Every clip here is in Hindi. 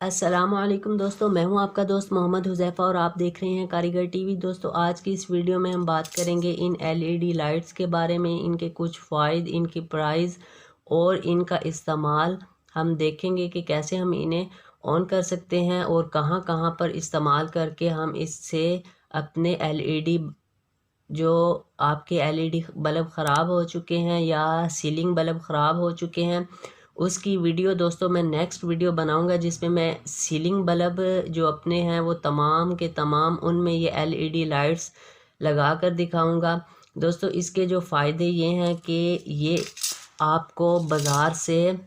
अस्सलामुअलैकुम दोस्तों, मैं हूं आपका दोस्त मोहम्मद हुज़ैफ़ा और आप देख रहे हैं कारीगर टीवी। दोस्तों, आज की इस वीडियो में हम बात करेंगे इन एलईडी लाइट्स के बारे में, इनके कुछ फ़ायदे, इनकी प्राइस और इनका इस्तेमाल हम देखेंगे कि कैसे हम इन्हें ऑन कर सकते हैं और कहां कहां पर इस्तेमाल करके हम इससे अपने एलईडी जो आपके एलईडी बल्ब ख़राब हो चुके हैं या सीलिंग बल्ब ख़राब हो चुके हैं, उसकी वीडियो दोस्तों मैं नेक्स्ट वीडियो बनाऊंगा जिसमें मैं सीलिंग बल्ब जो अपने हैं वो तमाम के तमाम उनमें ये एलईडी लाइट्स लगा कर दिखाऊंगा। दोस्तों, इसके जो फ़ायदे ये हैं कि ये आपको बाज़ार से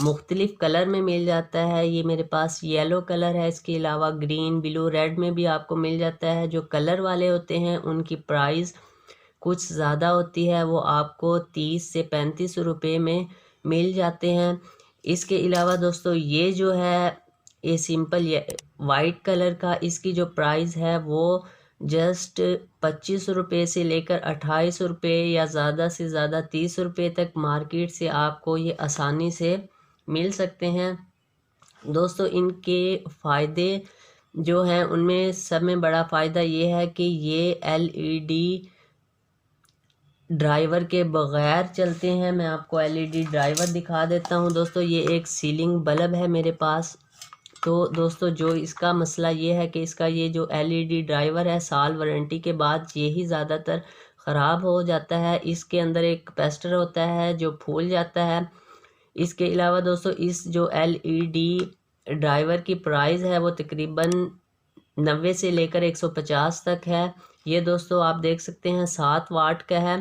मुख्तलिफ़ कलर में मिल जाता है। ये मेरे पास येलो कलर है, इसके अलावा ग्रीन, ब्लू, रेड में भी आपको मिल जाता है। जो कलर वाले होते हैं उनकी प्राइस कुछ ज़्यादा होती है, वो आपको 30 से 35 रुपये में मिल जाते हैं। इसके अलावा दोस्तों ये जो है ये सिंपल ये वाइट कलर का, इसकी जो प्राइस है वो जस्ट 25 रुपये से लेकर 28 रुपये या ज़्यादा से ज़्यादा 30 रुपये तक मार्केट से आपको ये आसानी से मिल सकते हैं। दोस्तों, इनके फ़ायदे जो हैं उनमें सब में बड़ा फ़ायदा ये है कि ये एलईडी ड्राइवर के बग़ैर चलते हैं। मैं आपको एलईडी ड्राइवर दिखा देता हूं। दोस्तों, ये एक सीलिंग बल्ब है मेरे पास। तो दोस्तों, जो इसका मसला ये है कि इसका ये जो एलईडी ड्राइवर है साल वारंटी के बाद ये ही ज़्यादातर ख़राब हो जाता है। इसके अंदर एक कैपेसिटर होता है जो फूल जाता है। इसके अलावा दोस्तों, इस जो एलईडी ड्राइवर की प्राइस है वो तकरीबन 90 से लेकर 150 तक है। ये दोस्तों आप देख सकते हैं 7 वाट का है।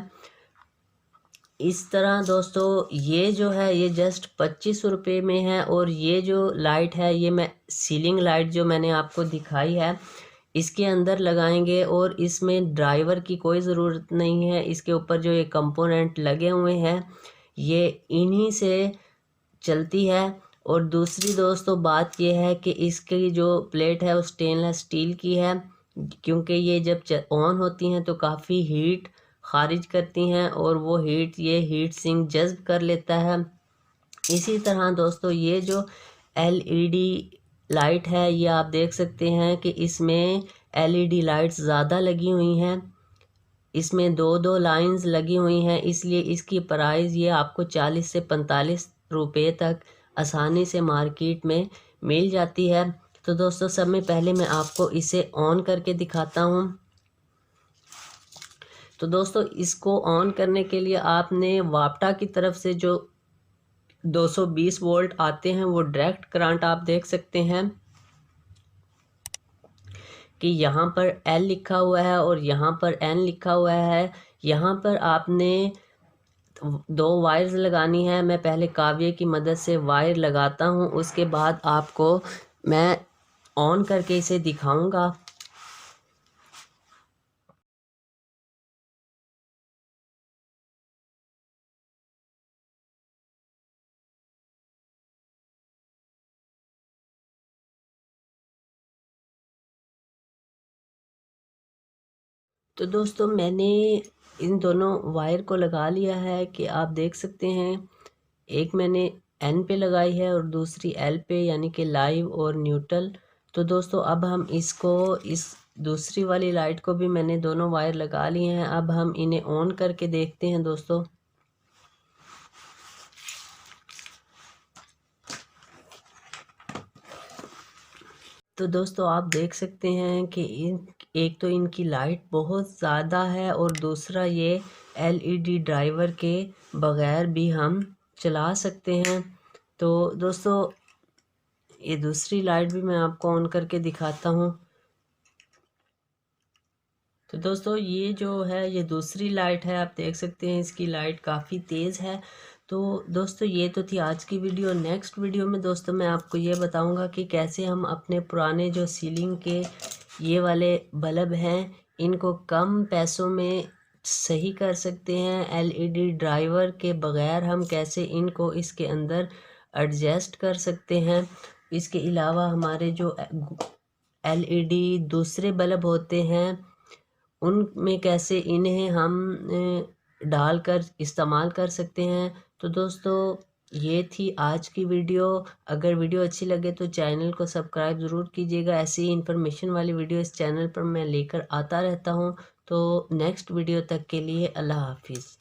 इस तरह दोस्तों ये जो है ये जस्ट 25 रुपये में है। और ये जो लाइट है ये मैं सीलिंग लाइट जो मैंने आपको दिखाई है इसके अंदर लगाएंगे और इसमें ड्राइवर की कोई ज़रूरत नहीं है। इसके ऊपर जो ये कंपोनेंट लगे हुए हैं ये इन्हीं से चलती है। और दूसरी दोस्तों बात यह है कि इसकी जो प्लेट है वो स्टेनलेस स्टील की है, क्योंकि ये जब ऑन होती हैं तो काफ़ी हीट खारिज करती हैं और वो हीट ये हीट सिंक जज्ब कर लेता है। इसी तरह दोस्तों ये जो एलईडी लाइट है ये आप देख सकते हैं कि इसमें एलईडी लाइट्स ज़्यादा लगी हुई हैं। इसमें दो दो लाइंस लगी हुई हैं, इसलिए इसकी प्राइस ये आपको 40 से 45 रुपये तक आसानी से मार्केट में मिल जाती है। तो दोस्तों सब में पहले मैं आपको इसे ऑन करके दिखाता हूँ। तो दोस्तों इसको ऑन करने के लिए आपने वापटा की तरफ से जो 220 वोल्ट आते हैं वो डायरेक्ट करंट आप देख सकते हैं कि यहाँ पर एल लिखा हुआ है और यहाँ पर एन लिखा हुआ है। यहाँ पर आपने दो वायर्स लगानी है। मैं पहले काव्य की मदद से वायर लगाता हूँ, उसके बाद आपको मैं ऑन करके इसे दिखाऊंगा। तो दोस्तों मैंने इन दोनों वायर को लगा लिया है कि आप देख सकते हैं। एक मैंने एन पे लगाई है और दूसरी एल पे, यानी कि लाइव और न्यूट्रल। तो दोस्तों अब हम इसको इस दूसरी वाली लाइट को भी मैंने दोनों वायर लगा लिए हैं। अब हम इन्हें ऑन करके देखते हैं दोस्तों। तो दोस्तों आप देख सकते हैं कि एक तो इनकी लाइट बहुत ज़्यादा है और दूसरा ये एलईडी ड्राइवर के बग़ैर भी हम चला सकते हैं। तो दोस्तों ये दूसरी लाइट भी मैं आपको ऑन करके दिखाता हूँ। तो दोस्तों ये जो है ये दूसरी लाइट है, आप देख सकते हैं इसकी लाइट काफ़ी तेज़ है। तो दोस्तों ये तो थी आज की वीडियो। नेक्स्ट वीडियो में दोस्तों मैं आपको ये बताऊंगा कि कैसे हम अपने पुराने जो सीलिंग के ये वाले बल्ब हैं इनको कम पैसों में सही कर सकते हैं। एलईडी ड्राइवर के बग़ैर हम कैसे इनको इसके अंदर एडजस्ट कर सकते हैं। इसके अलावा हमारे जो एलईडी दूसरे बल्ब होते हैं उनमें कैसे इन्हें हम डालकर इस्तेमाल कर सकते हैं। तो दोस्तों ये थी आज की वीडियो। अगर वीडियो अच्छी लगे तो चैनल को सब्सक्राइब ज़रूर कीजिएगा। ऐसी ही इन्फॉर्मेशन वाली वीडियो इस चैनल पर मैं लेकर आता रहता हूँ। तो नेक्स्ट वीडियो तक के लिए अल्लाह हाफिज़।